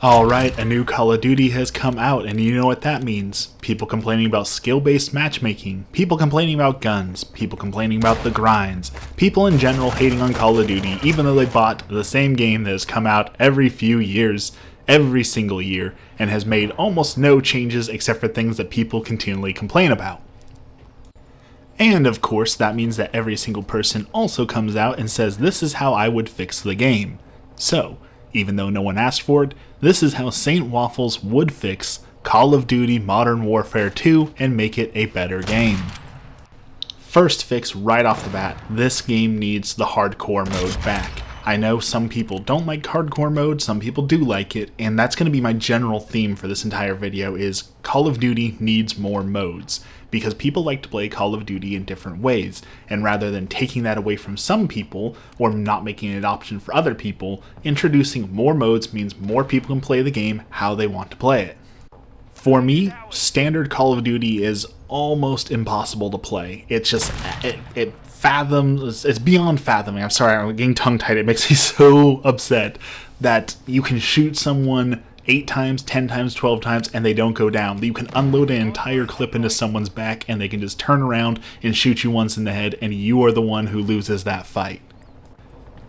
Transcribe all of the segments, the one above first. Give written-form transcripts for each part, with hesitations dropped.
Alright, a new Call of Duty has come out, and you know what that means. People complaining about skill-based matchmaking, people complaining about guns, people complaining about the grinds, people in general hating on Call of Duty even though they bought the same game that has come out every few years, every single year, and has made almost no changes except for things that people continually complain about. And of course, that means that every single person also comes out and says this is how I would fix the game. So, even though no one asked for it, this is how St. Waffles would fix Call of Duty Modern Warfare 2 and make it a better game. First fix right off the bat, this game needs the hardcore mode back. I know some people don't like hardcore mode, some people do like it, and that's going to be my general theme for this entire video is Call of Duty needs more modes. Because people like to play Call of Duty in different ways, and rather than taking that away from some people, or not making it an option for other people, introducing more modes means more people can play the game how they want to play it. For me, standard Call of Duty is almost impossible to play. It's just, it's beyond fathoming. I'm sorry, I'm getting tongue-tied. It makes me so upset that you can shoot someone 8 times, 10 times, 12 times, and they don't go down. You can unload an entire clip into someone's back, and they can just turn around and shoot you once in the head, and you are the one who loses that fight.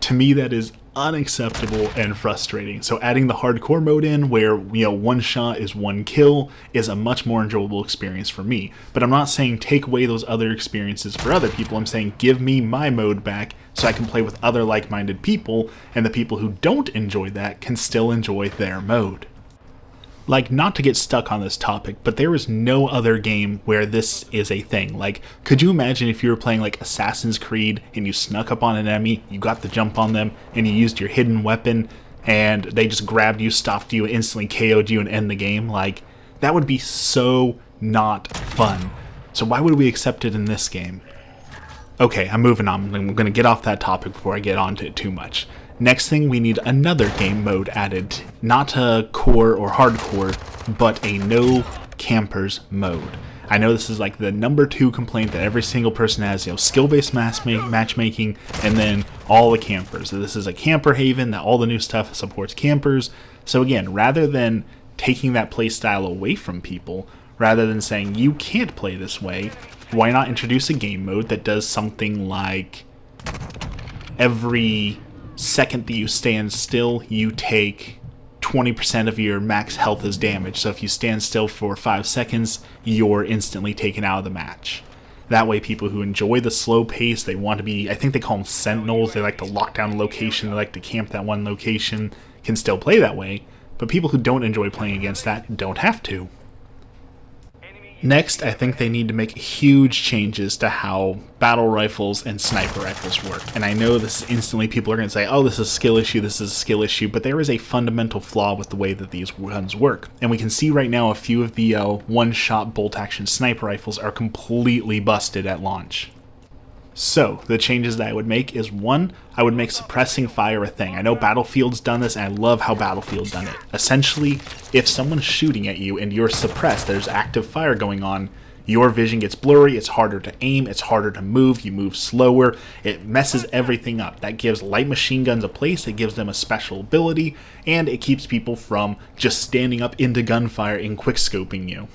To me, that is unacceptable and frustrating. So adding the hardcore mode in, where one shot is one kill, is a much more enjoyable experience for me. But I'm not saying take away those other experiences for other people. I'm saying give me my mode back so I can play with other like-minded people, and the people who don't enjoy that can still enjoy their mode. Like, not to get stuck on this topic, but there is no other game where this is a thing. Like, could you imagine if you were playing like Assassin's Creed and you snuck up on an enemy, you got the jump on them, and you used your hidden weapon, and they just grabbed you, stopped you, instantly KO'd you, and end the game? Like, that would be so not fun. So why would we accept it in this game? Okay, I'm moving on. I'm going to get off that topic before I get onto it too much. Next thing, we need another game mode added. Not a core or hardcore, but a no campers mode. I know this is like the number 2 complaint that every single person has, skill-based matchmaking, and then all the campers. So this is a camper haven, that all the new stuff supports campers. So again, rather than taking that play style away from people, rather than saying you can't play this way, why not introduce a game mode that does something like every second that you stand still, you take 20% of your max health as damage. So if you stand still for 5 seconds, you're instantly taken out of the match. That way people who enjoy the slow pace, they want to be, I think they call them sentinels, they like to lock down a location, they like to camp that one location, can still play that way. But people who don't enjoy playing against that don't have to. Next, I think they need to make huge changes to how battle rifles and sniper rifles work. And I know this instantly people are going to say, oh, this is a skill issue, this is a skill issue, but there is a fundamental flaw with the way that these guns work. And we can see right now a few of the one-shot bolt-action sniper rifles are completely busted at launch. So, the changes that I would make is 1, I would make suppressing fire a thing. I know Battlefield's done this, and I love how Battlefield's done it. Essentially, if someone's shooting at you and you're suppressed, there's active fire going on, your vision gets blurry, it's harder to aim, it's harder to move, you move slower, it messes everything up. That gives light machine guns a place, it gives them a special ability, and it keeps people from just standing up into gunfire and quickscoping you.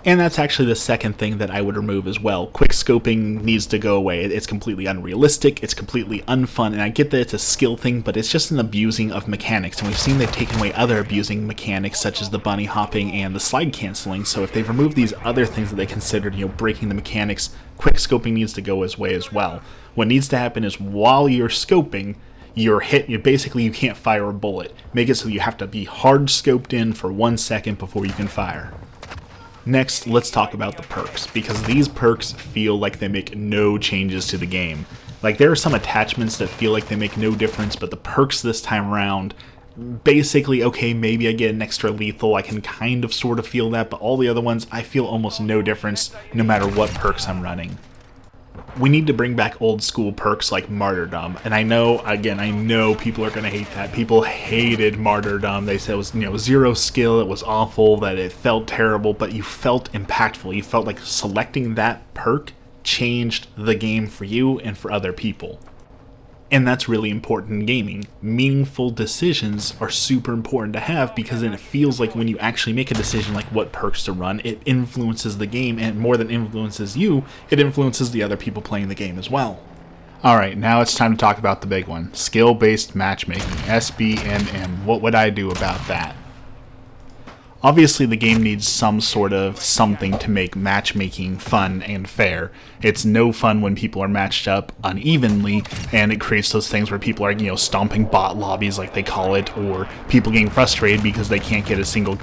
And that's actually the second thing that I would remove as well. Quickscoping needs to go away. It's completely unrealistic, it's completely unfun, and I get that it's a skill thing, but it's just an abusing of mechanics. And we've seen they've taken away other abusing mechanics, such as the bunny hopping and the slide canceling. So if they've removed these other things that they considered, breaking the mechanics, quickscoping needs to go away as well. What needs to happen is while you're scoping, you're hit, you can't fire a bullet. Make it so you have to be hard scoped in for 1 second before you can fire. Next, let's talk about the perks, because these perks feel like they make no changes to the game. Like, there are some attachments that feel like they make no difference, but the perks this time around, basically, okay, maybe I get an extra lethal, I can kind of sort of feel that, but all the other ones, I feel almost no difference no matter what perks I'm running. We need to bring back old school perks like Martyrdom, and I know people are going to hate that. People hated Martyrdom. They said it was, zero skill, it was awful, that it felt terrible, but you felt impactful. You felt like selecting that perk changed the game for you and for other people. And that's really important in gaming. Meaningful decisions are super important to have because then it feels like when you actually make a decision like what perks to run, it influences the game, and more than influences you, it influences the other people playing the game as well. Alright, now it's time to talk about the big one. Skill-based matchmaking, SBMM. What would I do about that? Obviously, the game needs some sort of something to make matchmaking fun and fair. It's no fun when people are matched up unevenly, and it creates those things where people are, stomping bot lobbies like they call it, or people getting frustrated because they can't get a single,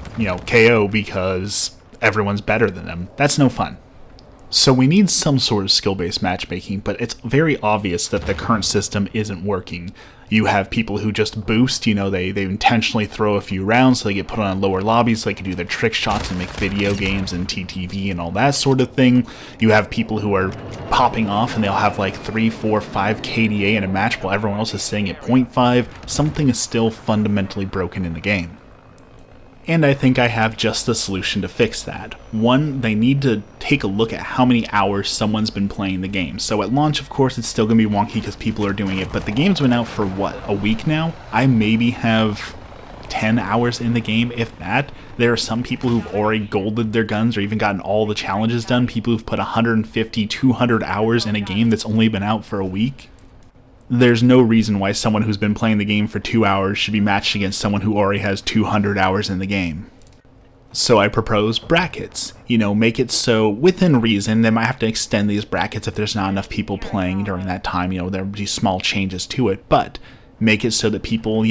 KO because everyone's better than them. That's no fun. So we need some sort of skill-based matchmaking, but it's very obvious that the current system isn't working. You have people who just boost, they intentionally throw a few rounds so they get put on lower lobbies so they can do their trick shots and make video games and TTV and all that sort of thing. You have people who are popping off and they'll have like 3, 4, 5 KDA in a match while everyone else is sitting at 0.5. Something is still fundamentally broken in the game. And I think I have just the solution to fix that. One, they need to take a look at how many hours someone's been playing the game. So at launch, of course, it's still going to be wonky because people are doing it, but the game's been out for, a week now? I maybe have 10 hours in the game, if that. There are some people who've already golded their guns or even gotten all the challenges done, people who've put 150, 200 hours in a game that's only been out for a week. There's no reason why someone who's been playing the game for 2 hours should be matched against someone who already has 200 hours in the game. So I propose brackets. Make it so, within reason, they might have to extend these brackets if there's not enough people playing during that time, there'll be small changes to it, but make it so that people,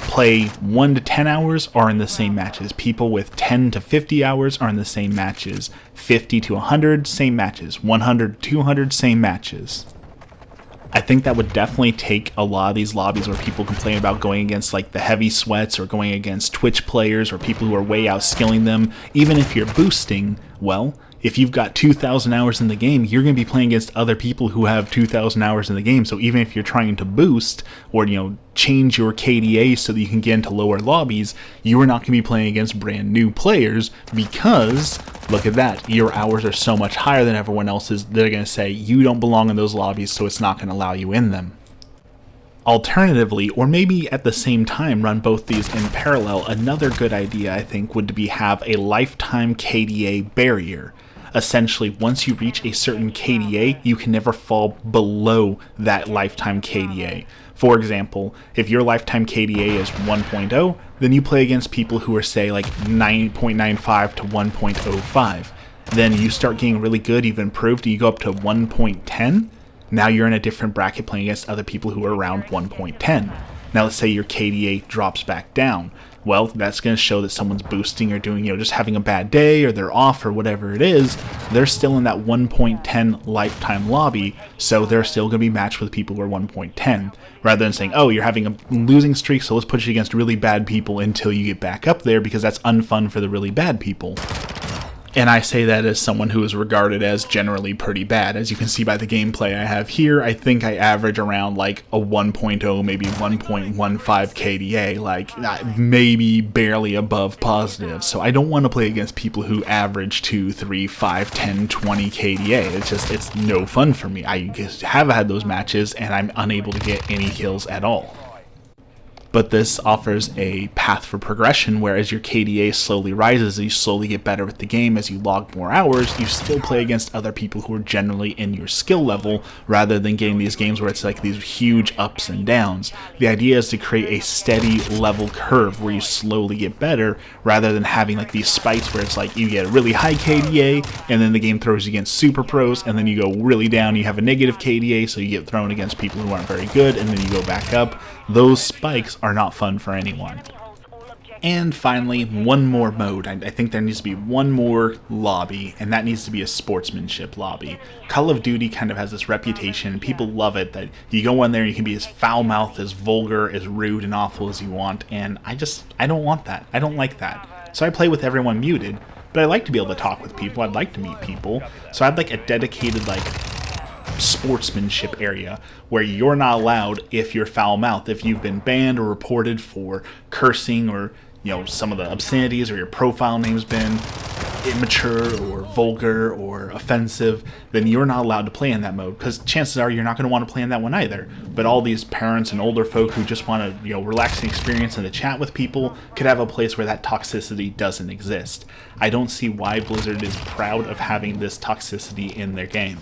play 1 to 10 hours are in the same matches. People with 10 to 50 hours are in the same matches. 50 to 100, same matches. 100 to 200, same matches. I think that would definitely take a lot of these lobbies where people complain about going against like the heavy sweats or going against Twitch players or people who are way outskilling them. Even if you're boosting, well, if you've got 2,000 hours in the game, you're going to be playing against other people who have 2,000 hours in the game. So even if you're trying to boost or, change your KDA so that you can get into lower lobbies, you are not going to be playing against brand new players because, look at that, your hours are so much higher than everyone else's, they're going to say you don't belong in those lobbies, so it's not going to allow you in them. Alternatively, or maybe at the same time, run both these in parallel, another good idea I think would be have a lifetime KDA barrier. Essentially, once you reach a certain KDA, you can never fall below that lifetime KDA. For example, if your lifetime KDA is 1.0, then you play against people who are, say, like 9.95 to 1.05. Then you start getting really good, you've improved, and you go up to 1.10. Now you're in a different bracket playing against other people who are around 1.10. Now let's say your KDA drops back down. Well, that's going to show that someone's boosting or doing, just having a bad day or they're off or whatever it is. They're still in that 1.10 lifetime lobby, so they're still going to be matched with people who are 1.10. Rather than saying, oh, you're having a losing streak, so let's put you against really bad people until you get back up there because that's unfun for the really bad people. And I say that as someone who is regarded as generally pretty bad. As you can see by the gameplay I have here, I think I average around like a 1.0, maybe 1.15 KDA, like maybe barely above positive. So I don't want to play against people who average 2, 3, 5, 10, 20 KDA. It's no fun for me. I have had those matches and I'm unable to get any kills at all. But this offers a path for progression where as your KDA slowly rises, you slowly get better with the game. As you log more hours, you still play against other people who are generally in your skill level, rather than getting these games where it's like these huge ups and downs. The idea is to create a steady level curve where you slowly get better, rather than having like these spikes where it's like you get a really high KDA, and then the game throws you against super pros, and then you go really down, you have a negative KDA, so you get thrown against people who aren't very good, and then you go back up. Those spikes are not fun for anyone. And finally, one more mode. I think there needs to be one more lobby, and that needs to be a sportsmanship lobby. Call of Duty kind of has this reputation, and people love it, that you go in there and you can be as foul-mouthed, as vulgar, as rude and awful as you want, and I don't want that. I don't like that. So I play with everyone muted, but I like to be able to talk with people. I'd like to meet people. So I'd like a dedicated, sportsmanship area where you're not allowed if you're foul-mouthed, if you've been banned or reported for cursing or some of the obscenities or your profile name's been. immature or vulgar or offensive, then you're not allowed to play in that mode, because chances are you're not going to want to play in that one either. But all these parents and older folk who just want to, relaxing experience and to chat with people could have a place where that toxicity doesn't exist. I don't see why Blizzard is proud of having this toxicity in their game.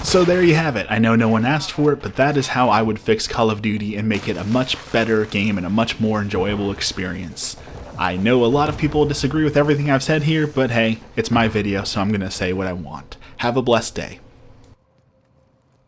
So there you have it. I know no one asked for it, but that is how I would fix Call of Duty and make it a much better game and a much more enjoyable experience. I know a lot of people disagree with everything I've said here, but hey, it's my video, so I'm going to say what I want. Have a blessed day.